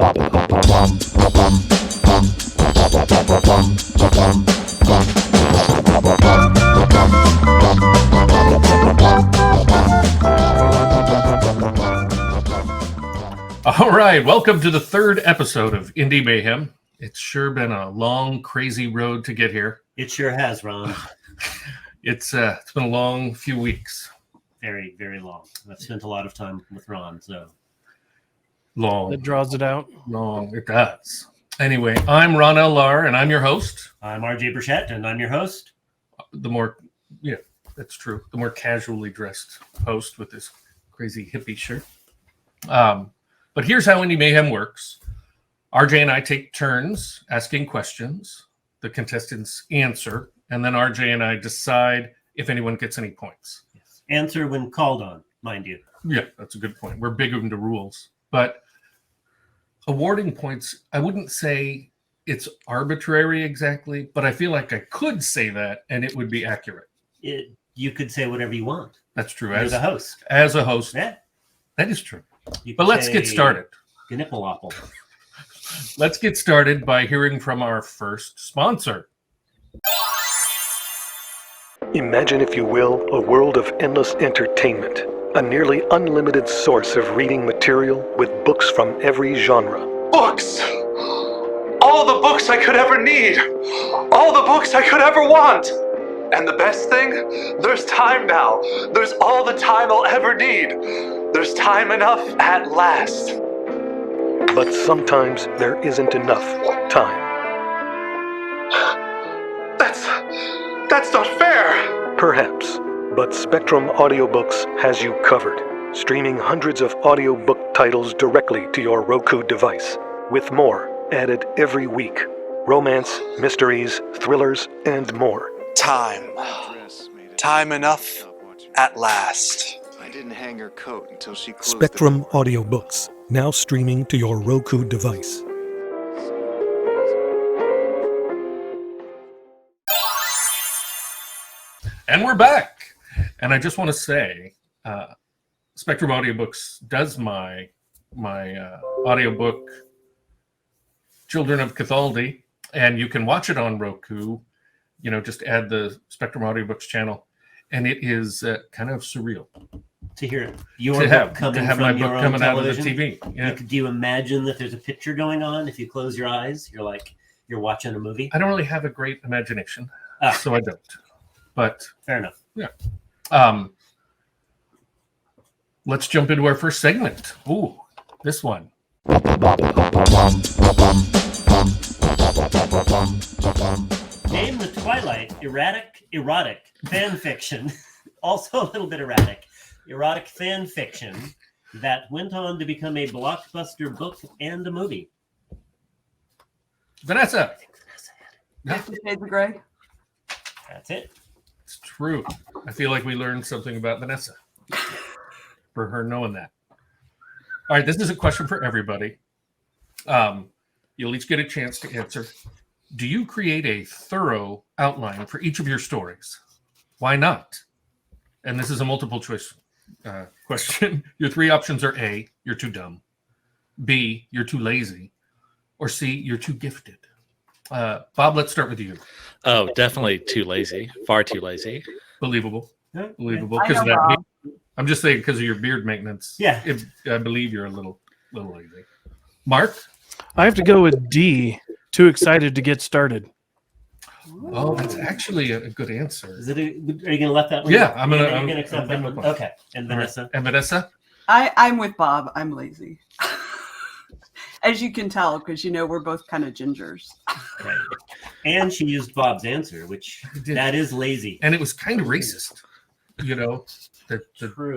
All right, welcome to the third episode of Indie Mayhem. It's sure been a long, crazy road to get here. It sure has, Ron. It's been a long few weeks. Very, very long. I've spent a lot of time with Ron, so. Long. That draws it out. Long, it does. Anyway, I'm Ron L. Lahr, and I'm your host. I'm RJ Burchett, and I'm your host. That's true. The more casually dressed host with this crazy hippie shirt. But here's how Indie Mayhem works. RJ and I take turns asking questions. The contestants answer, and then RJ and I decide if anyone gets any points. Yes. Answer when called on, mind you. Yeah, that's a good point. We're big into rules. But awarding points, I wouldn't say it's arbitrary exactly, but I feel like I could say that, and it would be accurate. You could say whatever you want. That's true. As a host. As a host. Yeah. That is true. But let's get started. Gnipple-opple. Let's get started by hearing from our first sponsor. Imagine, if you will, a world of endless entertainment, a nearly unlimited source of reading material with books from every genre. Books! All the books I could ever need! All the books I could ever want! And the best thing? There's time now. There's all the time I'll ever need. There's time enough at last. But sometimes there isn't enough time. That's not fair! Perhaps, but Spectrum Audiobooks has you covered, streaming hundreds of audiobook titles directly to your Roku device, with more added every week. Romance, mysteries, thrillers, and more. Time enough at last. I didn't hang her coat until she closed Spectrum Audiobooks, now streaming to your Roku device. And we're back. And I just want to say, Spectrum Audiobooks does my audiobook, Children of Cathaldi, and you can watch it on Roku. You know, just add the Spectrum Audiobooks channel, and it is kind of surreal To hear it. to have my book coming out of the TV. Yeah. Do you imagine that there's a picture going on? If you close your eyes, you're watching a movie? I don't really have a great imagination, so I don't. But fair enough. Yeah. Let's jump into our first segment. Ooh, this one. Name the Twilight erotic fan fiction, also a little bit erratic, erotic fan fiction that went on to become a blockbuster book and a movie. Vanessa. 50 Shades of Grey. That's it. It's true. I feel like we learned something about Vanessa for her knowing that. All right, this is a question for everybody. You'll each get a chance to answer. Do you create a thorough outline for each of your stories? Why not? And this is a multiple choice question. Your three options are A, you're too dumb. B, you're too lazy. Or C, you're too gifted. Bob, let's start with you. Oh, definitely too lazy. Far too lazy. Believable. Yeah. Believable. I Because of know, that. Bob. I'm just saying because of your beard maintenance. Yeah. I believe you're a little lazy. Mark? I have to go with D. Too excited to get started. Oh, that's actually a good answer. Are you going to let that one? Yeah, I'm gonna accept that one. Okay. And Vanessa? Right. And Vanessa? I'm with Bob. I'm lazy. As you can tell, because we're both kind of gingers. Right. And she used Bob's answer, which that is lazy. And it was kind of racist. True.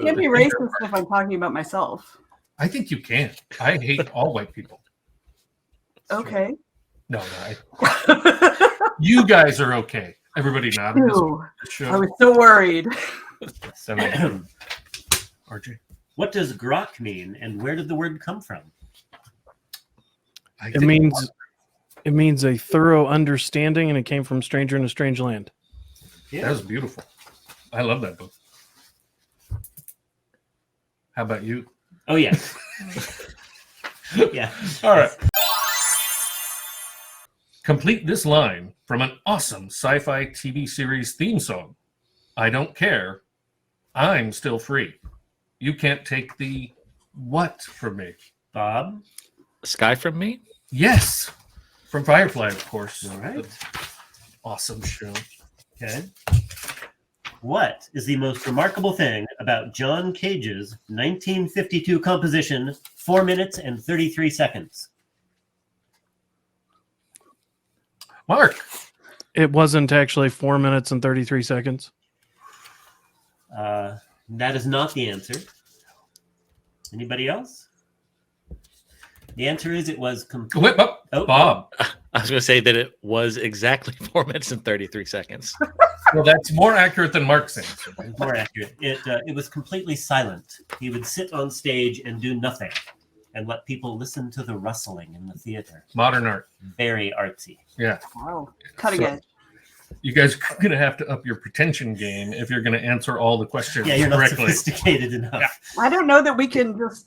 Can't be racist if I'm talking about myself. I think you can. I hate all white people. Okay. No, you guys are okay. Everybody nodded. I was so worried. RJ. What does grok mean, and where did the word come from? It means a thorough understanding, and it came from Stranger in a Strange Land. Yeah. That was beautiful. I love that book. How about you? Oh, yes. Yeah. All right. Complete this line from an awesome sci-fi TV series theme song. I don't care. I'm still free. You can't take the what from me. Bob. Sky from me? Yes. From Firefly, of course. All right. Awesome show. Okay. What is the most remarkable thing about John Cage's 1952 composition, 4 minutes and 33 seconds? Mark. It wasn't actually 4 minutes and 33 seconds. That is not the answer. Anybody else? The answer is it was Whip up. Oh. Bob. I was going to say that it was exactly 4 minutes and 33 seconds. Well, that's more accurate than Mark's answer. more accurate. It was completely silent. He would sit on stage and do nothing and let people listen to the rustling in the theater. Modern art. Very artsy. Yeah. Wow. Cutting So- edge. You guys are going to have to up your pretension game if you're going to answer all the questions Yeah, you're not correctly. sophisticated enough. Yeah. I don't know that we can just,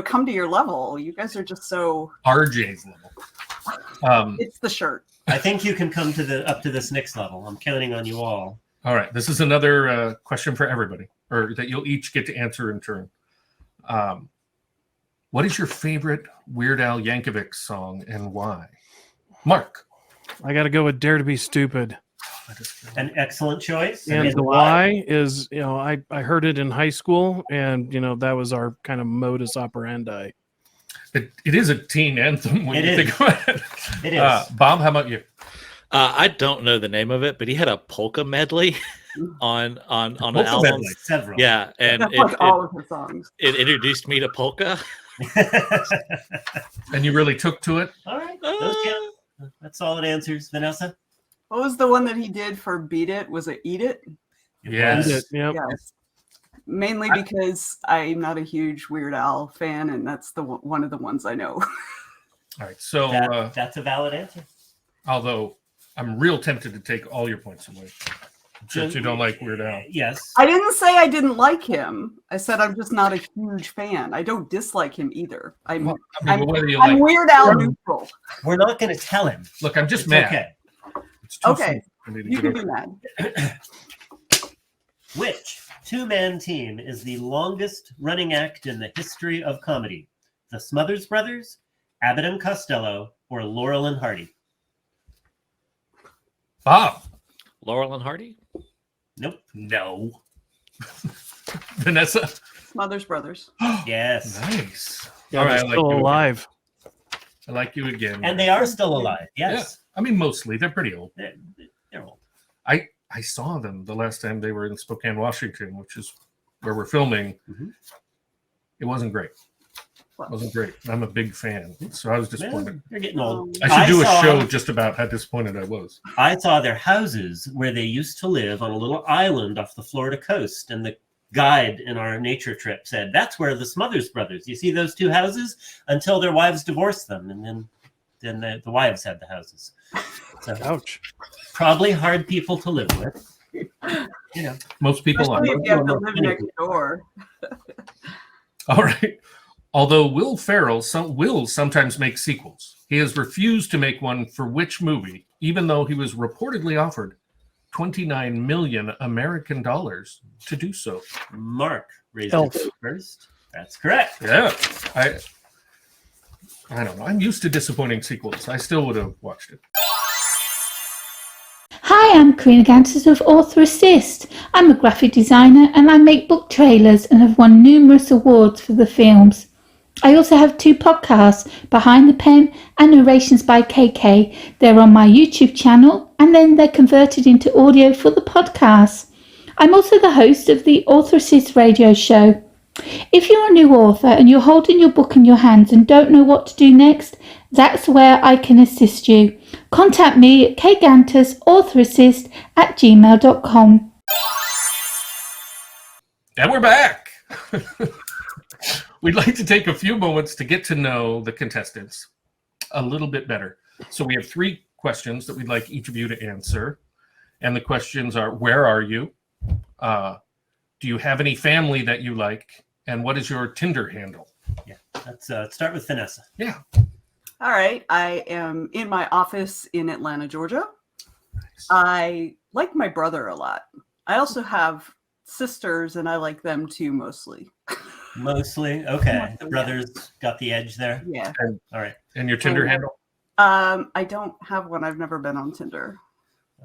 come to your level. You guys are just so. RJ's level. It's the shirt. I think you can come up to this next level. I'm counting on you all. All right. This is another question for everybody, or that you'll each get to answer in turn. What is your favorite Weird Al Yankovic song and why? Mark. I got to go with Dare to Be Stupid. An excellent choice. And the why is, I heard it in high school, and, that was our kind of modus operandi. It is a teen anthem when It you is. think about it. It is. Bob, how about you? I don't know the name of it, but he had a polka medley on an Polka album. medley. Several. Yeah, and That's like all of her songs. it introduced me to polka. And you really took to it? All right. Those count. That's solid answers. Vanessa? What was the one that he did for Beat It? Was it Eat It? Yes. Did it, yep. Yes. Mainly because I'm not a huge Weird Al fan, and that's one of the ones I know. All right. So, That's a valid answer. although I'm real tempted to take all your points away, since you don't like Weird Al. Yes. I didn't say I didn't like him. I said I'm just not a huge fan. I don't dislike him either. I'm Well, I mean, whether you I'm like, Weird Al neutral. We're not going to tell him. look, I'm just It's mad. okay. It's too Okay. soon for me to You get can over be it. mad. Which two-man team is the longest running act in the history of comedy? The Smothers Brothers, Abbott and Costello, or Laurel and Hardy? Bob. Laurel and Hardy? Nope. No. Vanessa. Smothers Brothers. Yes. Nice. Yeah, All they're right. still alive. I like you again. And they are still alive. Yes. I mean, mostly. They're pretty old. They're old. I saw them the last time they were in Spokane, Washington, which is where we're filming. Mhm. It wasn't great. It wasn't great. I'm a big fan, so I was disappointed. Well, you're getting old. I should do a saw- show just about how disappointed I was. I saw their houses where they used to live on a little island off the Florida coast, and the guide in our nature trip said, "That's where the Smothers Brothers. You see those two houses until their wives divorced them, and then the wives had the houses. So Ouch. probably hard people to live with. Most people Especially are. if you have to live next door. All right. Although Will Ferrell will sometimes make sequels, he has refused to make one for which movie, even though he was reportedly offered 29 million American dollars to do so. Mark, raise Elf. your hand first. That's correct. Yeah. I don't know. I'm used to disappointing sequels. I still would have watched it. Hi, I'm Karina Gantis of Author Assist. I'm a graphic designer and I make book trailers and have won numerous awards for the films. I also have 2 podcasts, Behind the Pen and Narrations by KK. They're on my YouTube channel and then they're converted into audio for the podcast. I'm also the host of the Author Assist radio show. If you're a new author and you're holding your book in your hands and don't know what to do next, that's where I can assist you. Contact me at kgantusauthораssist@gmail.com. And we're back. We'd like to take a few moments to get to know the contestants a little bit better. So we have 3 questions that we'd like each of you to answer. And the questions are, where are you? Do you have any family that you like? And what is your Tinder handle? Yeah. Let's start with Vanessa. Yeah. All right. I am in my office in Atlanta, Georgia. I like my brother a lot. I also have sisters, and I like them too, mostly. Mostly? Okay. The brothers got the edge there? Yeah. All right. And your Tinder handle? I don't have one. I've never been on Tinder.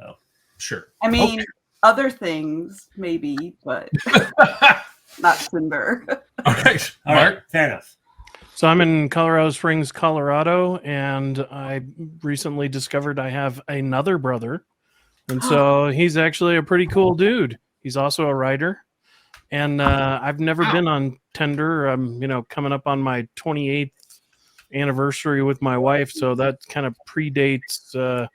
Oh. Sure. I mean, other things, maybe, but not Tinder. All right. All Mark? right. Fair enough. So I'm in Colorado Springs, Colorado, and I recently discovered I have another brother. And so he's actually a pretty cool dude. He's also a writer. And I've never been on Tinder. I'm, coming up on my 28th anniversary with my wife, so that kind of predates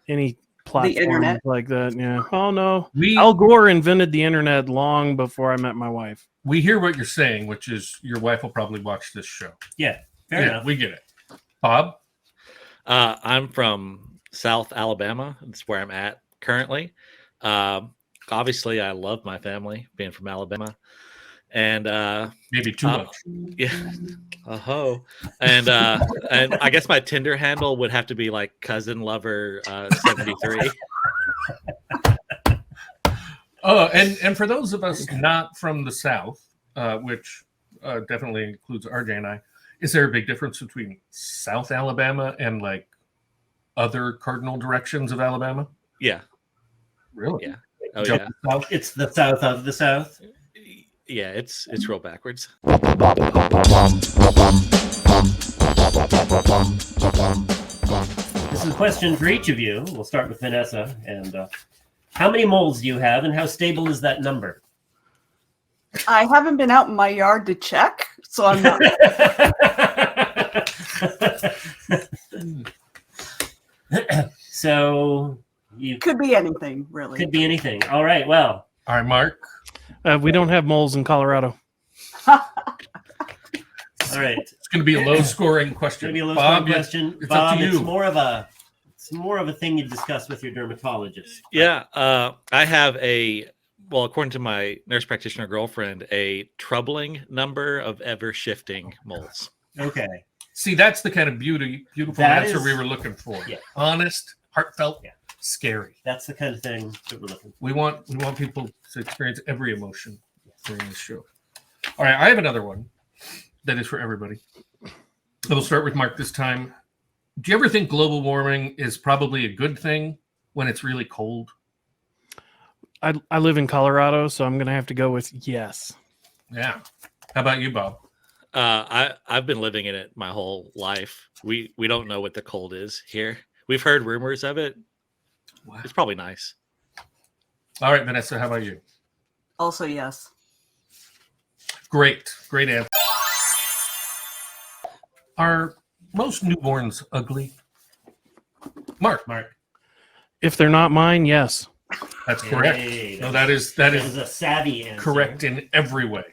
any platform internet? like that. Yeah. Oh no. Al Gore invented the internet long before I met my wife. We hear what you're saying, which is your wife will probably watch this show. Yeah. Fair enough. We get it. Bob? I'm from South Alabama. That's where I'm at currently. Obviously, I love my family, being from Alabama. And maybe too much. Yeah. And I guess my Tinder handle would have to be like cousin lover 73. Oh, and for those of us not from the South, which definitely includes RJ and I, is there a big difference between South Alabama and like other cardinal directions of Alabama? Yeah. Really? Yeah. Oh yeah. South? It's the South of the South. Yeah, it's real backwards. This is a question for each of you. We'll start with Vanessa. And how many moles do you have, and how stable is that number? I haven't been out in my yard to check, so I'm not. So you could be anything, really. Could be anything. All right. Well. All right, Mark. We don't have moles in Colorado. All right. It's going to be a low-scoring question. It's going to be a Bob, low-scoring question. It's Bob, up to you. It's more of a thing you discuss with your dermatologist. Yeah, I have according to my nurse practitioner girlfriend, a troubling number of ever-shifting moles. Okay. See, that's the kind of beautiful answer we were looking for. Yeah. Honest, heartfelt, scary. That's the kind of thing that we're looking for. We want people to experience every emotion during this show. All right, I have another one that is for everybody. We'll start with Mark this time. Do you ever think global warming is probably a good thing when it's really cold? I live in Colorado, so I'm going to have to go with yes. Yeah. How about you, Bob? I've been living in it my whole life. We don't know what the cold is here. We've heard rumors of it. Wow. It's probably nice. All right, Vanessa, how about you? Also, yes. Great answer. Are most newborns ugly? Mark. If they're not mine, yes. That's correct. Hey, No, that is a savvy answer. correct in every way.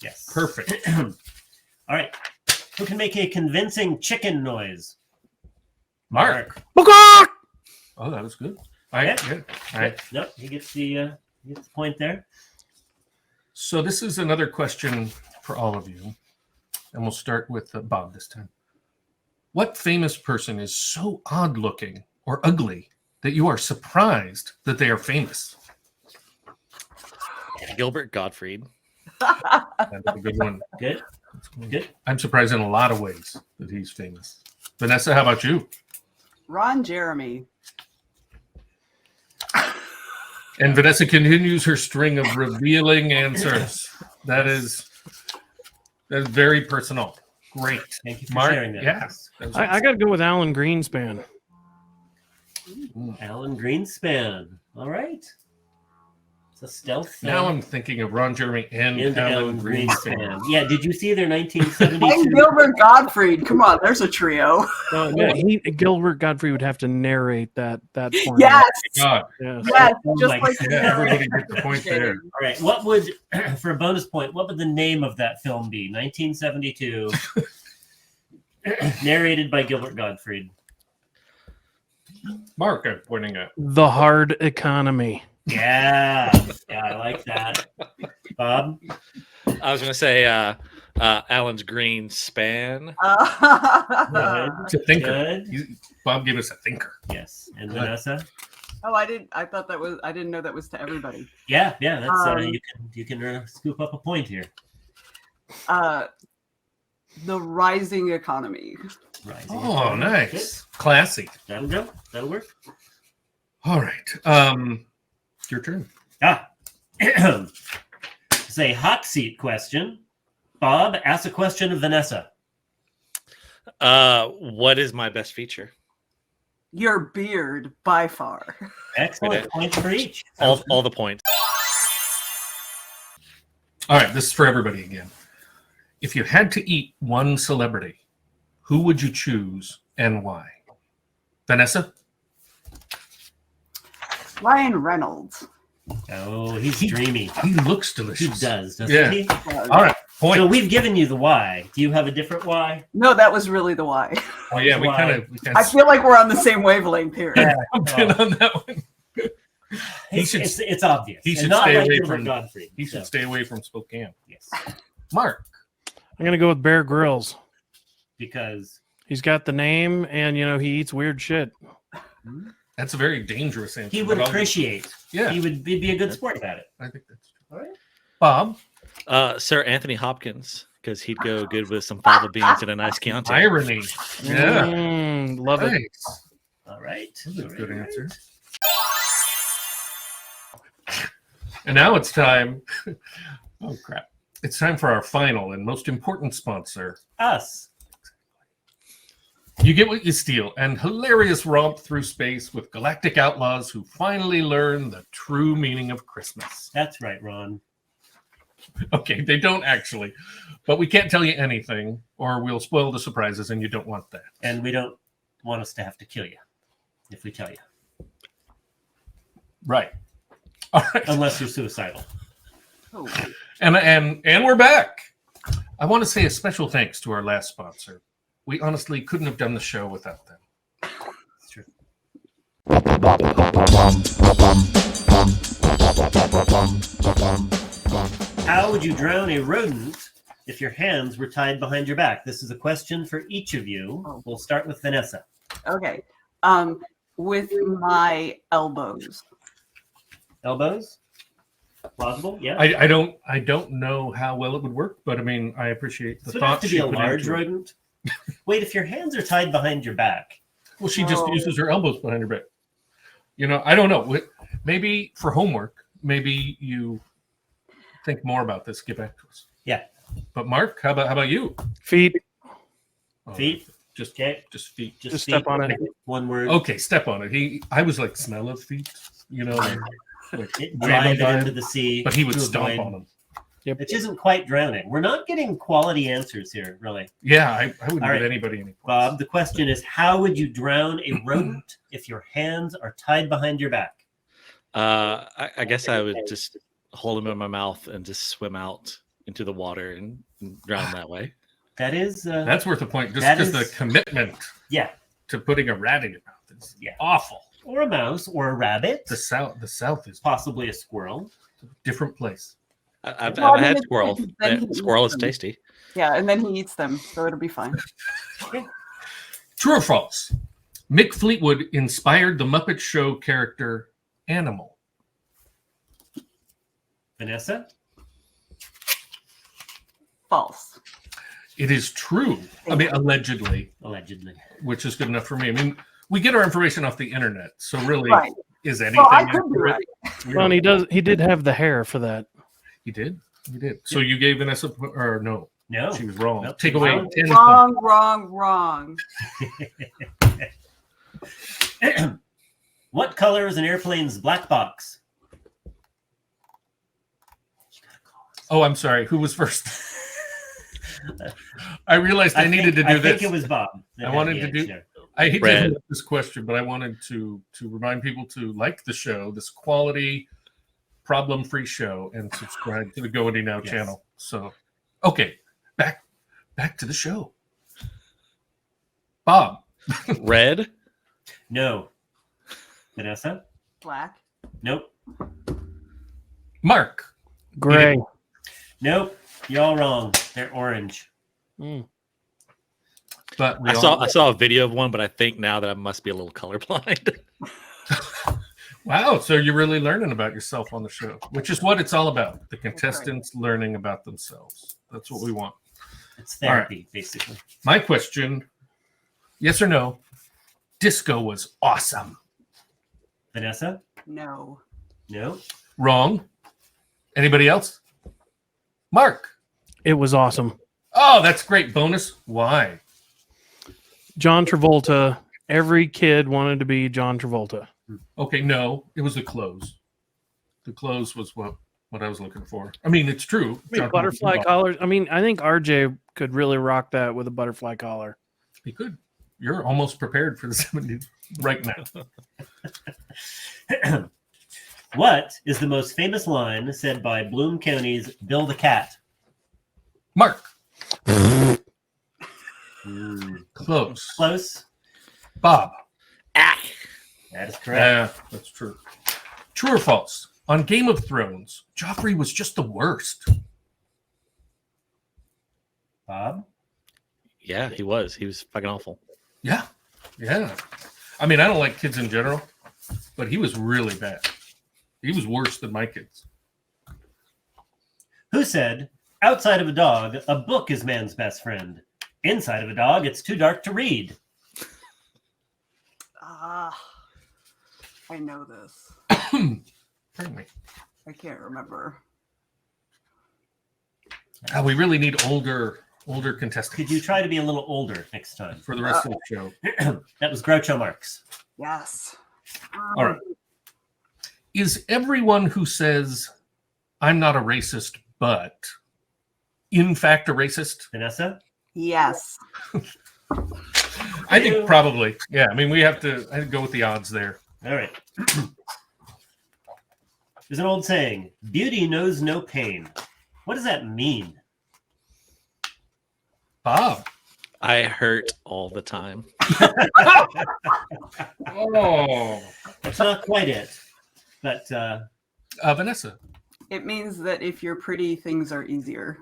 Yes. Perfect. All right. Who can make a convincing chicken noise? Mark. Oh, that was good. All right. Yeah. Good. All right. Nope. He gets the point there. So this is another question for all of you. And we'll start with Bob this time. What famous person is so odd looking or ugly that you are surprised that they are famous? Gilbert Gottfried. That's a good one. Good. Good. I'm surprised in a lot of ways that he's famous. Vanessa, how about you? Ron Jeremy. And Vanessa continues her string of revealing answers. That is very personal. Great. Thank you for Mark, sharing that. Yes. I got to go with Alan Greenspan. Alan Greenspan. All right. It's a stealth. Now I'm thinking of Ron Jeremy and Alan Greenspan. Yeah, did you see their 1972? And Gilbert Gottfried. Come on, there's a trio. Gilbert Gottfried would have to narrate that for me. Yes. God. Yes. Yes. Oh Just my like God. Everybody gets the point there. All right. What would, for a bonus point, what would the name of that film be? 1972. Narrated by Gilbert Gottfried. Mark, I'm pointing at. The Hard Economy. Yeah. Yeah, I like that. Bob? I was going to say Alan's green span. Good. It's a thinker. Good. Bob gave us a thinker. Yes. And Vanessa? Oh, I didn't. I thought that was. I didn't know that was to everybody. Yeah. That's you can scoop up a point here. The rising economy. Rising Oh, economy. nice. Classy. Good. That'll go. That'll work. All right. Your turn. It's a hot seat question. Bob, ask a question of Vanessa. What is my best feature? Your beard, by far. Excellent. Okay. Points for each. All the points. All right. This is for everybody again. If you had to eat one celebrity, who would you choose and why? Vanessa? Ryan Reynolds. Oh, he's dreamy. He looks He delicious. does, doesn't Yeah. he? All right. Point. So we've given you the why. Do you have a different why? No, that was really the why. Oh, yeah. We Why? kind of I feel like we're on the same wavelength here. jumped in on that one. He should- It's obvious. he And should not stay like away Gilbert from- Gottfried. He should So, stay away from Spokane. yes, Mark. I'm gonna go with Bear Grylls. because He's got the name, and he eats weird shit. That's a very dangerous answer. he would but I'll- appreciate. Yeah, He would be a good sport about it. I think that's true. All right. Bob. Sir Anthony Hopkins, because he'd go good with some fava beans and a nice Chianti. Irony. Yeah. Love it. Nice. All right. That's a All good right. answer. And now it's time. Oh, crap. It's time for our final and most important sponsor. Us. You get what you steal, and hilarious romp through space with galactic outlaws who finally learn the true meaning of Christmas. That's right, Ron. Okay, they don't actually, but we can't tell you anything, or we'll spoil the surprises, and you don't want that. And we don't want us to have to kill you if we tell you, Right. All right. unless you're suicidal. Oh, And we're back. I want to say a special thanks to our last sponsor. We honestly couldn't have done the show without them. It's true. How would you drown a rodent if your hands were tied behind your back? This is a question for each of you. Oh. We'll start with Vanessa. okay. With my elbows. Elbows? Plausible? Yeah. I don't know how well it would work, but I mean, I appreciate the This would have thought. to she be a put large into it. rodent. Wait, if your hands are tied behind your back, Well, she just No. uses her elbows behind her back. I don't know. Maybe for homework, maybe you think more about this. Get back to us. Yeah. But Mark, how about you? Feet. Oh, feet. Just Okay. just feet. Just step feet. on it. One word. Okay, step on it. I was like smell of feet. Like It, wave drive them it by into him, the sea. but he would to stomp avoid- on them. Which isn't quite drowning. We're not getting quality answers here, really. Yeah, I wouldn't All right. give anybody any points. Bob, the question is, how would you drown a rodent if your hands are tied behind your back? I guess I would just hold him in my mouth and just swim out into the water and drown that way. That is... That's worth a point. Just That because the is- commitment yeah. to putting a rat in your mouth is Yeah. awful. Or a mouse, or a rabbit. The South is Possibly a squirrel. a different place. I've Well, I mean, had it's- squirrel. then he Squirrel eats is them. tasty. Yeah, and then he eats them, so it'll be fine. True or false? Mick Fleetwood inspired the Muppet Show character Animal. Vanessa? False. It is true. I mean, allegedly, Allegedly. which is good enough for me. I mean, we get our information off the internet, so really, Right. is anything Well, I could be accurate? right. We Well, and don't- he did have the hair for that. He did. He did. So you gave Vanessa, or no? No. She was wrong. Nope. Take away Wrong. 10 points. Wrong. What color is an airplane's black box? Oh, I'm sorry. Who was first? I realized I needed to do I this. think it was Bob. that I had wanted the to edge do- there. I hate Red. to hold up this question, but I wanted to remind people to like the show, this quality, problem-free show, and subscribe to the Go Indie Now Yes. channel. So, okay, back to the show. Bob, Red. No. Vanessa? Black. Nope. Mark, Gray. Nope. You're all wrong. They're orange. Mm. But we I saw a video of one, but I think now that I must be a little colorblind. Wow, so you're really learning about yourself on the show, which is what it's all about. The contestants learning about themselves. That's what we want. It's therapy, basically. My question, yes or no, disco was awesome. Vanessa? No. No? Wrong. Anybody else? Mark. It was awesome. Oh, that's great. Bonus. Why? John Travolta. Every kid wanted to be John Travolta. Okay, no, it was the clothes. The clothes was what I was looking for. I mean, it's true. John Butterfly Travolta- collars. I mean, I think RJ could really rock that with a butterfly collar. He could. You're almost prepared for the 70s right now. What is the most famous line said by Bloom County's Bill the Cat? Mark. Close. Close. Bob. That is correct. Yeah, that's true. True or false? On Game of Thrones, Joffrey was just the worst. Bob? Yeah, he was. He was fucking awful. Yeah. I mean, I don't like kids in general, but he was really bad. He was worse than my kids. Who said, outside of a dog, a book is man's best friend. Inside of a dog, it's too dark to read. I know this. Pardon me. I can't remember. We really need older contestants. Could you try to be a little older next time? For the rest of the show. That was Groucho Marx. Yes. All right. Is everyone who says, I'm not a racist, but in fact a racist? Vanessa? Yes. I think probably. Yeah, I mean, I have to go with the odds there. All right. There's an old saying, beauty knows no pain. What does that mean? Bob. I hurt all the time. Oh. That's not quite it. But Vanessa. It means that if you're pretty, things are easier.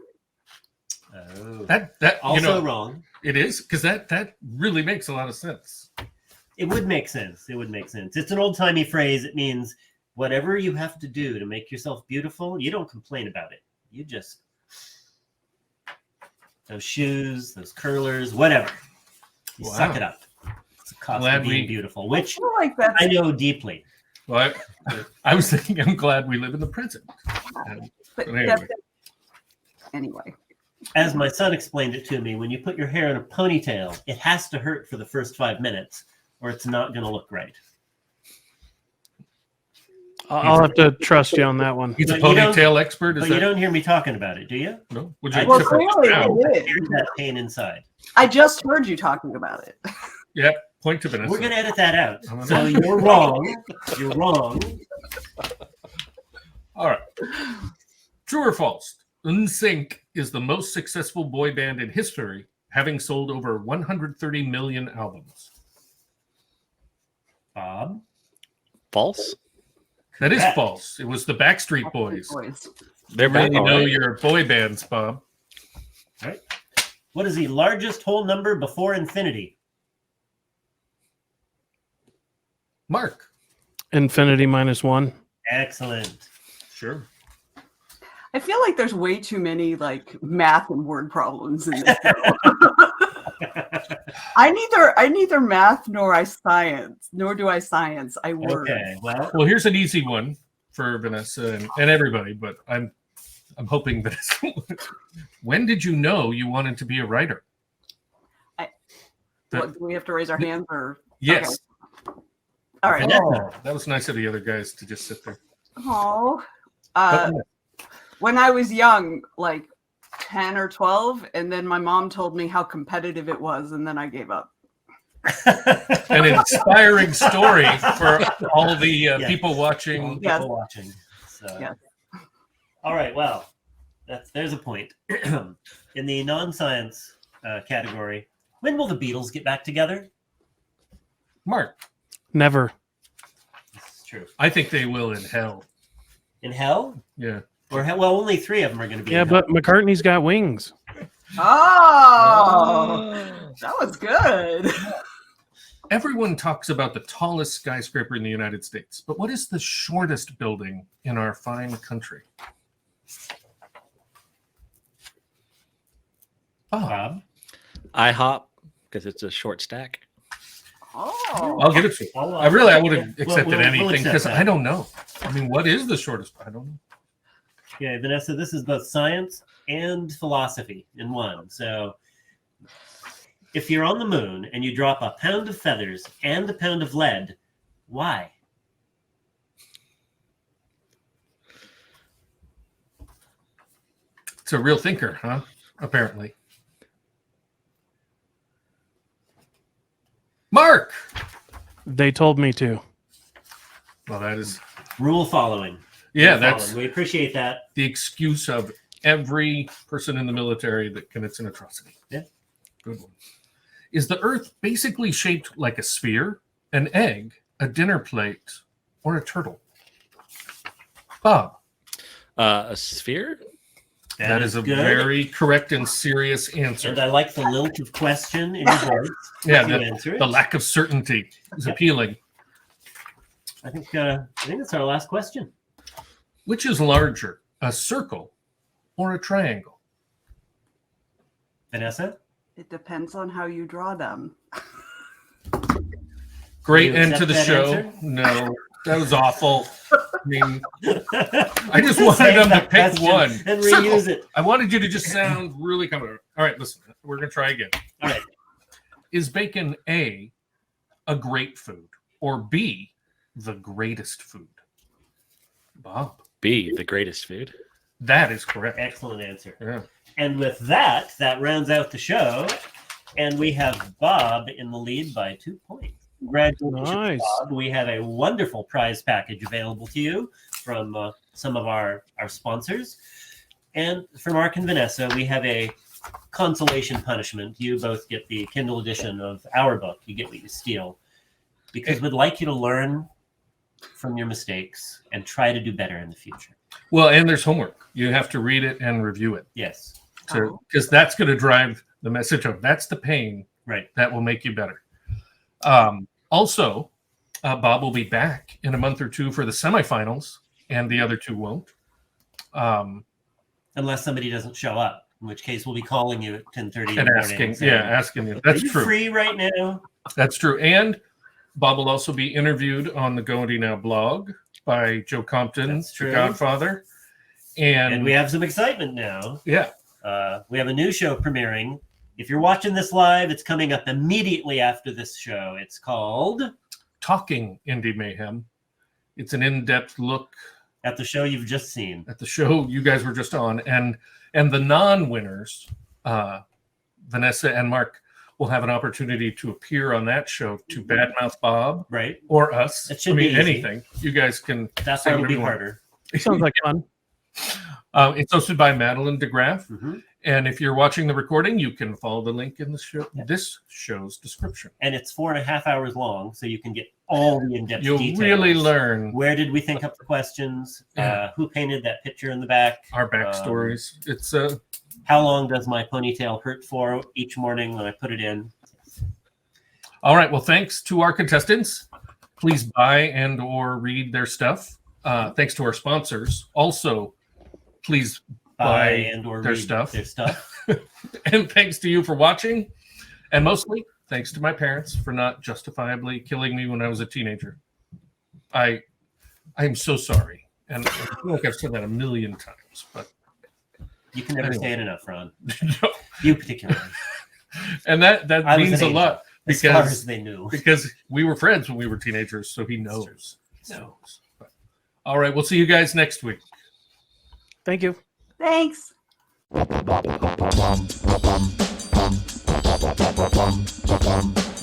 That also wrong. It is, because that really makes a lot of sense. It would make sense. It's an old-timey phrase. It means whatever you have to do to make yourself beautiful, you don't complain about it. You just, those shoes, those curlers, whatever. You suck it up. It's a cost of being beautiful, which I know deeply. Well, I was thinking, I'm glad we live in the present. But anyway. As my son explained it to me, when you put your hair in a ponytail, it has to hurt for the first 5 minutes, or it's not going to look right. I'll have to trust you on that one. He's a ponytail expert. But you don't hear me talking about it, do you? No. Well, clearly you did. Here's that pain inside. I just heard you talking about it. Yep. Point to Vanessa. We're going to edit that out. So you're wrong. You're wrong. All right. True or false? NSYNC is the most successful boy band in history, having sold over 130 million albums. Bob? False? That is false. It was the Backstreet Boys. They're back. You know right. your boy bands, Bob. All right. What is the largest whole number before infinity? Mark. Infinity -1. Excellent. Sure. I feel like there's way too many like math and word problems in this show. I neither math nor I science. I word. Okay, well, here's an easy one for Vanessa and everybody, but I'm hoping that when did you know you wanted to be a writer? Do we have to raise our hands or? Yes. Okay. All right. That was nice of the other guys to just sit there. Oh. When I was young, like 10 or 12, and then my mom told me how competitive it was, and then I gave up. An inspiring story for all the people watching. Yes. People watching. So. Yes. All right. Well, there's a point. In the non-science category, when will the Beatles get back together? Mark. Never. This is true. I think they will in hell. In hell? Yeah. Well, only 3 of them are going to be. Yeah, but McCartney's got wings. Oh, that was good. Everyone talks about the tallest skyscraper in the United States, but what is the shortest building in our fine country? Bob. IHOP, because it's a short stack. Oh, I'll give it to you. I would have accepted we'll anything accept because that. I don't know. I mean, what is the shortest? I don't know. Okay, Vanessa, this is both science and philosophy in one. So if you're on the moon and you drop a pound of feathers and a pound of lead, why? It's a real thinker, huh? Apparently. Mark! They told me to. Well, that is... Rule following. Yeah, Rule that's following. We appreciate that. the excuse of every person in the military that commits an atrocity. Yeah. Good one. Is the Earth basically shaped like a sphere, an egg, a dinner plate, or a turtle? Bob. A sphere? That is a good. very correct and serious answer. And I like the lilt of question in your voice. Yeah, You answer it. the lack of certainty is appealing. I think that's our last question. Which is larger, a circle or a triangle? Vanessa? it depends on how you draw them. Great You end to accept the that show. answer? No, that was awful. I mean, I just wanted Save them to that pick question one. and Circle. reuse it. I wanted you to just sound really confident. All right, listen, we're going to try again. All right. Is bacon A, a great food, or B, the greatest food? Bob. B, the greatest food. That is correct. Excellent answer. Yeah. And with that rounds out the show. And we have Bob in the lead by 2 points. Congratulations, Nice. Bob. We have a wonderful prize package available to you from some of our sponsors. And for Mark and Vanessa, we have a consolation punishment. You both get the Kindle edition of our book. You get what you steal. Because we'd like you to learn from your mistakes and try to do better in the future. Well, and there's homework. You have to read it and review it. Yes. So, because that's going to drive the message home. That's the pain Right. that will make you better. Also, Bob will be back in a month or two for the semifinals, and the other two won't. Unless somebody doesn't show up, in which case we'll be calling you at 10:30 And asking, asking you. That's Are you true. free right now? That's true. And Bob will also be interviewed on the Going Now blog by Joe Compton, That's the true. Godfather. And we have some excitement now. Yeah. We have a new show premiering. If you're watching this live, it's coming up immediately after this show. It's called Talking Indie Mayhem. It's an in-depth look at the show you've just seen. At the show you guys were just on. And the non-winners, Vanessa and Mark, will have an opportunity to appear on that show to badmouth Bob, right, or us. It should be easy. Anything. You guys can. That's say how it'll whatever be you want. harder. Sounds like fun. It's hosted by Madeline DeGraff. Mm-hmm. And if you're watching the recording, you can follow the link in the show, this show's description. And it's 4.5 hours long, so you can get all the in-depth You'll details. really learn. Where did we think up the questions? Yeah. Who painted that picture in the back? Our backstories. It's how long does my ponytail hurt for each morning when I put it in? All right. Well, thanks to our contestants. Please buy and or read their stuff. Thanks to our sponsors. Also, please buy and or their read stuff. their stuff. And thanks to you for watching. And mostly thanks to my parents for not justifiably killing me when I was a teenager. I am so sorry. And I feel like I've said that a million times, but you can never anyway. say it enough, Ron. No. You particularly. And that I was means an a angel, lot as far because as they knew. Because we were friends when we were teenagers, so he knows. He knows. But, all right, we'll see you guys next week. Thank you. Thanks. Bum, bum, bum, bum, bum, bum, bum, bum, bum, bum, bum.